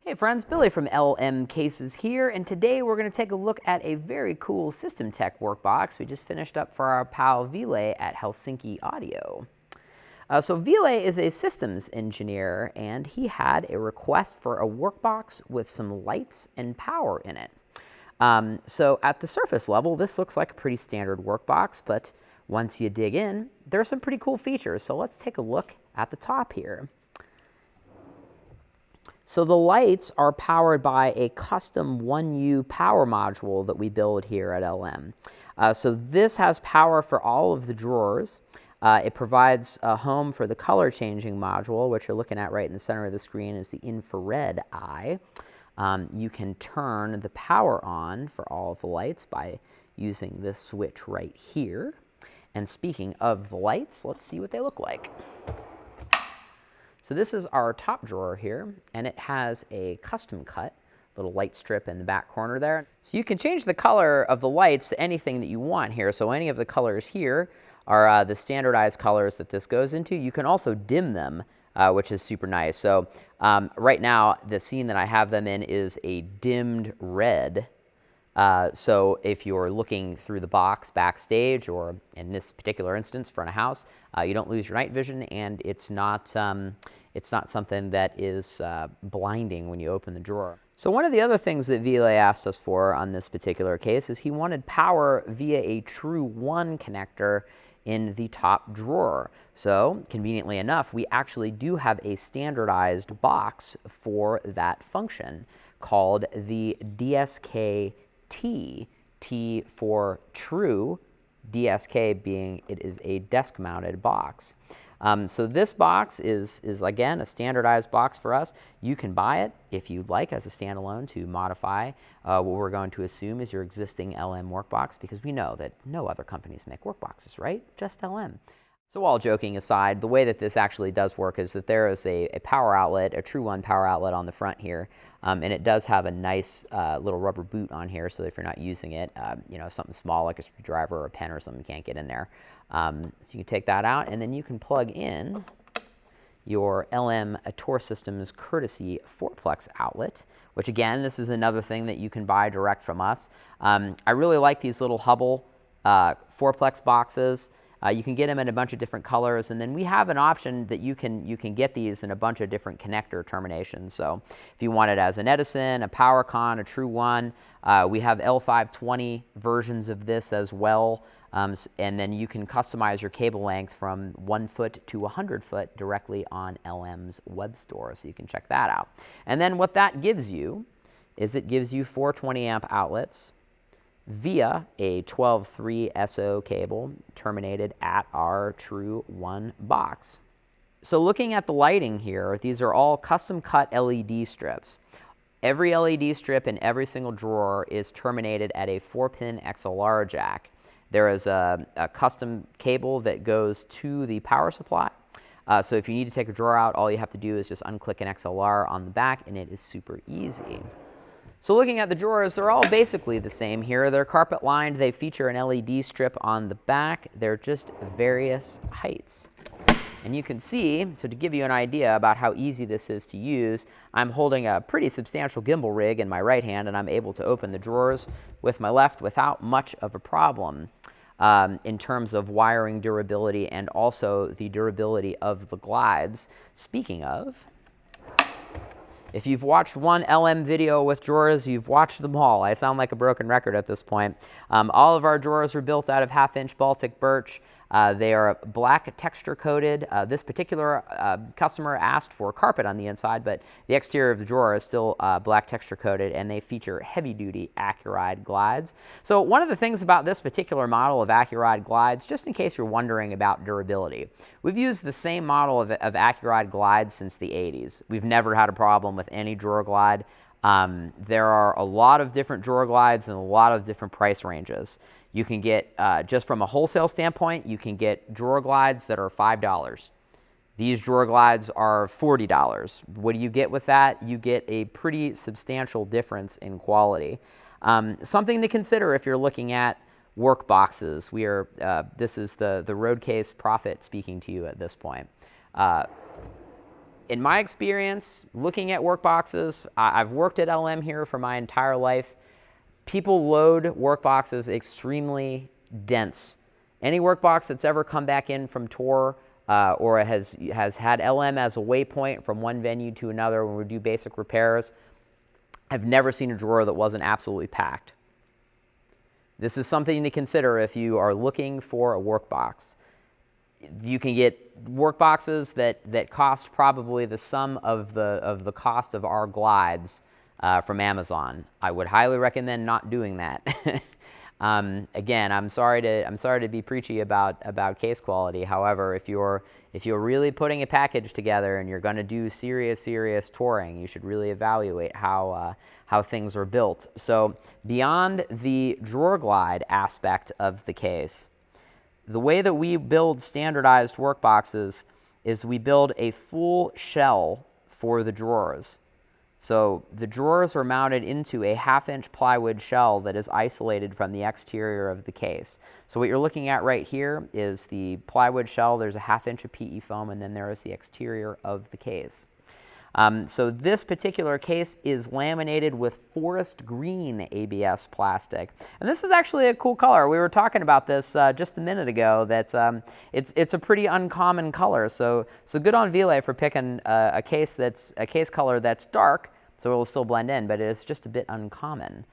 Hey friends, Billy from LM Cases here, and today we're going to take a look at a very cool System Tech workbox we just finished up for our pal Ville at Helsinki Audio. So Ville is a systems engineer, and he had a request for a workbox with some lights and power in it. So at the surface level, this looks like a pretty standard workbox, but once you dig in, there are some pretty cool features. So let's take a look at the top here. So the lights are powered by a custom 1U power module that we build here at LM. So this has power for all of the drawers. It provides a home for the color changing module, which you're looking at right in the center of the screen is the infrared eye. You can turn the power on for all of the lights by using this switch right here. And speaking of the lights, let's see what they look like. So this is our top drawer here, and it has a custom cut little light strip in the back corner there. So you can change the color of the lights to anything that you want here. So any of the colors here are the standardized colors that this goes into. You can also dim them, which is super nice. So right now, the scene that I have them in is a dimmed red. So if you're looking through the box backstage, or in this particular instance, front of house, you don't lose your night vision, and it's not something that is blinding when you open the drawer. So one of the other things that Ville asked us for on this particular case is he wanted power via a True1 connector in the top drawer. So conveniently enough, we actually do have a standardized box for that function called the DSK-T, T for True, DSK being it is a desk-mounted box. So this box is again a standardized box for us. You can buy it if you'd like as a standalone to modify what we're going to assume is your existing LM workbox, because we know that no other companies make workboxes, right? Just LM. So all joking aside, the way that this actually does work is that there is a power outlet, a True1 power outlet on the front here, and it does have a nice little rubber boot on here, so if you're not using it, you know, something small like a screwdriver or a pen or something can't get in there. So you can take that out, and then you can plug in your LM Tour Systems courtesy 4-plex outlet, which again, this is another thing that you can buy direct from us. I really like these little Hubbell 4-plex boxes. You can get them in a bunch of different colors, and then we have an option that you can get these in a bunch of different connector terminations. So if you want it as an Edison, a PowerCon, a True1, we have L520 versions of this as well. And then you can customize your cable length from 1 foot to 100 foot directly on LM's web store, so you can check that out. And then what that gives you is it gives you 420 amp outlets via a 12.3 SO cable terminated at our True1 box. So looking at the lighting here, these are all custom cut LED strips. Every LED strip in every single drawer is terminated at a 4-pin XLR jack. There is a custom cable that goes to the power supply. So if you need to take a drawer out, all you have to do is just unclick an XLR on the back, and it is super easy. So looking at the drawers, they're all basically the same here. They're carpet lined. They feature an LED strip on the back. They're just various heights. And you can see, so to give you an idea about how easy this is to use, I'm holding a pretty substantial gimbal rig in my right hand, and I'm able to open the drawers with my left without much of a problem in terms of wiring durability and also the durability of the glides. Speaking of, if you've watched one LM video with drawers, you've watched them all. I sound like a broken record at this point. All of our drawers are built out of 1/2-inch Baltic Birch. They are black texture coated. This particular customer asked for carpet on the inside, but the exterior of the drawer is still black texture coated, and they feature heavy duty Accuride glides. So one of the things about this particular model of Accuride glides, just in case you're wondering about durability, we've used the same model of Accuride glides since the 80s. We've never had a problem with any drawer glide. There are a lot of different drawer glides and a lot of different price ranges. You can get, just from a wholesale standpoint, you can get drawer glides that are $5. These drawer glides are $40. What do you get with that? You get a pretty substantial difference in quality. Something to consider if you're looking at workboxes. This is the road case prophet speaking to you at this point. In my experience, looking at workboxes, I've worked at LM here for my entire life. People load workboxes extremely dense. Any workbox that's ever come back in from tour or has had LM as a waypoint from one venue to another when we do basic repairs, I've never seen a drawer that wasn't absolutely packed. This is something to consider if you are looking for a workbox. You can get workboxes that cost probably the sum of the cost of our glides from Amazon. I would highly recommend not doing that. Again, I'm sorry to be preachy about case quality. However, if you're really putting a package together and you're going to do serious touring, you should really evaluate how things are built. So beyond the drawer glide aspect of the case, the way that we build standardized workboxes is we build a full shell for the drawers. So the drawers are mounted into a 1/2-inch plywood shell that is isolated from the exterior of the case. So what you're looking at right here is the plywood shell. There's a 1/2-inch of PE foam, and then there is the exterior of the case. So this particular case is laminated with forest green ABS plastic. And this is actually a cool color. We were talking about this just a minute ago, that it's a pretty uncommon color. So good on Ville for picking a case color that's dark, so it will still blend in, but it is just a bit uncommon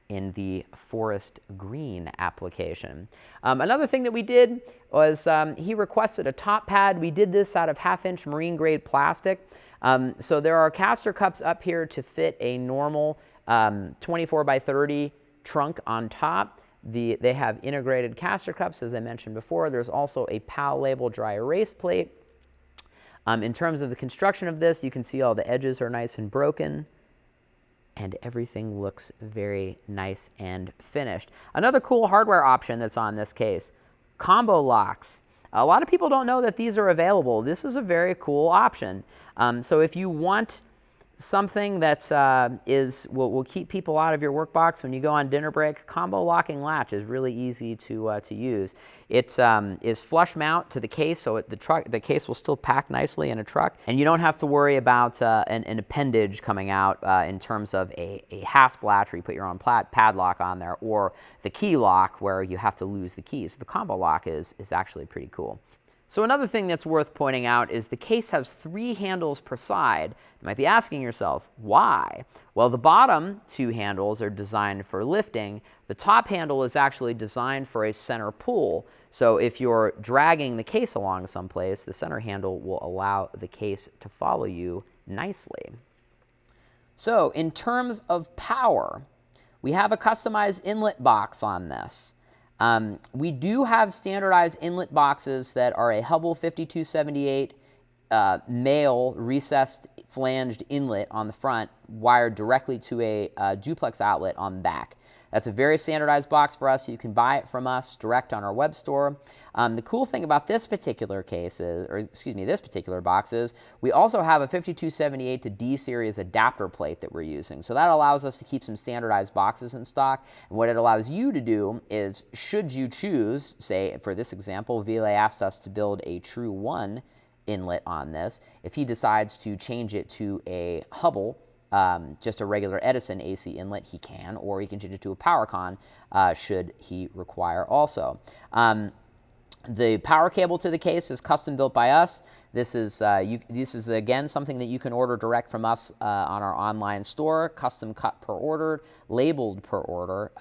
in the forest green application. Another thing that we did was he requested a top pad. We did this out of 1/2-inch marine grade plastic. So there are caster cups up here to fit a normal 24 by 30 trunk on top. They have integrated caster cups, as I mentioned before. There's also a PAL label dry erase plate. In terms of the construction of this, you can see all the edges are nice and broken, and everything looks very nice and finished. Another cool hardware option that's on this case, combo locks. A lot of people don't know that these are available. This is a very cool option. So if you want something that will keep people out of your workbox when you go on dinner break, combo locking latch is really easy to use. It is flush mount to the case, so the case will still pack nicely in a truck, and you don't have to worry about an appendage coming out in terms of a hasp latch where you put your own padlock on there, or the key lock where you have to lose the keys. The combo lock is actually pretty cool. So another thing that's worth pointing out is the case has 3 handles per side. You might be asking yourself, why? Well, the bottom 2 handles are designed for lifting. The top handle is actually designed for a center pull. So if you're dragging the case along someplace, the center handle will allow the case to follow you nicely. So in terms of power, we have a customized inlet box on this. We do have standardized inlet boxes that are a Hubbell 5278 male recessed flanged inlet on the front, wired directly to a duplex outlet on the back. That's a very standardized box for us. You can buy it from us direct on our web store. The cool thing about this particular case is, this particular box is, we also have a 5278 to D series adapter plate that we're using. So that allows us to keep some standardized boxes in stock. And what it allows you to do is, should you choose, say for this example, Ville asked us to build a True1 inlet on this. If he decides to change it to a Hubbell, just a regular Edison AC inlet, he can, or he can change it to a PowerCon should he require also. The power cable to the case is custom built by us. This is again something that you can order direct from us on our online store, custom cut per order, labeled per order.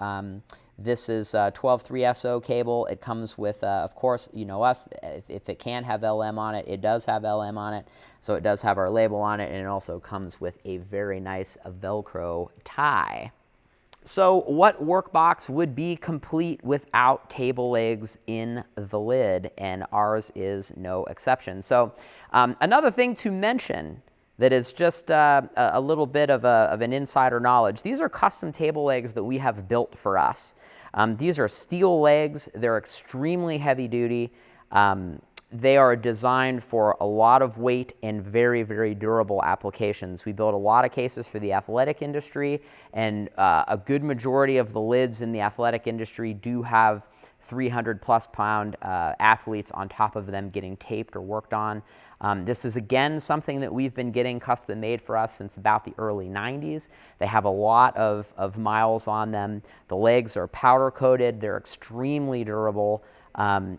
This is 12.3SO cable. It comes with, of course, you know us, if it can have LM on it, it does have LM on it. So it does have our label on it, and it also comes with a very nice Velcro tie. So what workbox would be complete without table legs in the lid? And ours is no exception. So another thing to mention that is just a little bit of an insider knowledge. These are custom table legs that we have built for us. These are steel legs. They're extremely heavy duty. They are designed for a lot of weight and very, very durable applications. We build a lot of cases for the athletic industry, and a good majority of the lids in the athletic industry do have 300+ pound athletes on top of them getting taped or worked on. This is again something that we've been getting custom made for us since about the early 90s. They have a lot of miles on them. The legs are powder coated. They're extremely durable.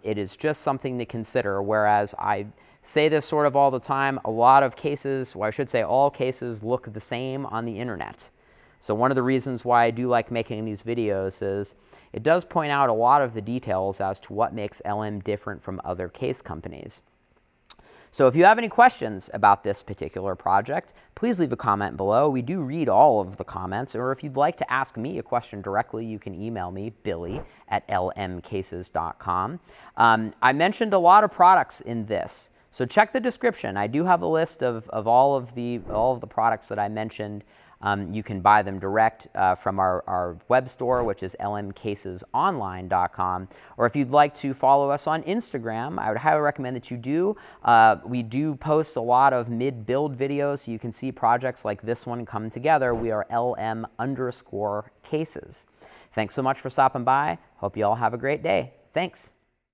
It is just something to consider, whereas I say this sort of all the time, a lot of cases, or I should say all cases, look the same on the internet. So one of the reasons why I do like making these videos is it does point out a lot of the details as to what makes LM different from other case companies. So if you have any questions about this particular project, please leave a comment below. We do read all of the comments, or if you'd like to ask me a question directly, you can email me, billy@lmcases.com. I mentioned a lot of products in this, so check the description. I do have a list of all of the products that I mentioned. You can buy them direct from our web store, which is lmcasesonline.com. Or if you'd like to follow us on Instagram, I would highly recommend that you do. We do post a lot of mid-build videos, so you can see projects like this one come together. We are LM_cases. Thanks so much for stopping by. Hope you all have a great day. Thanks.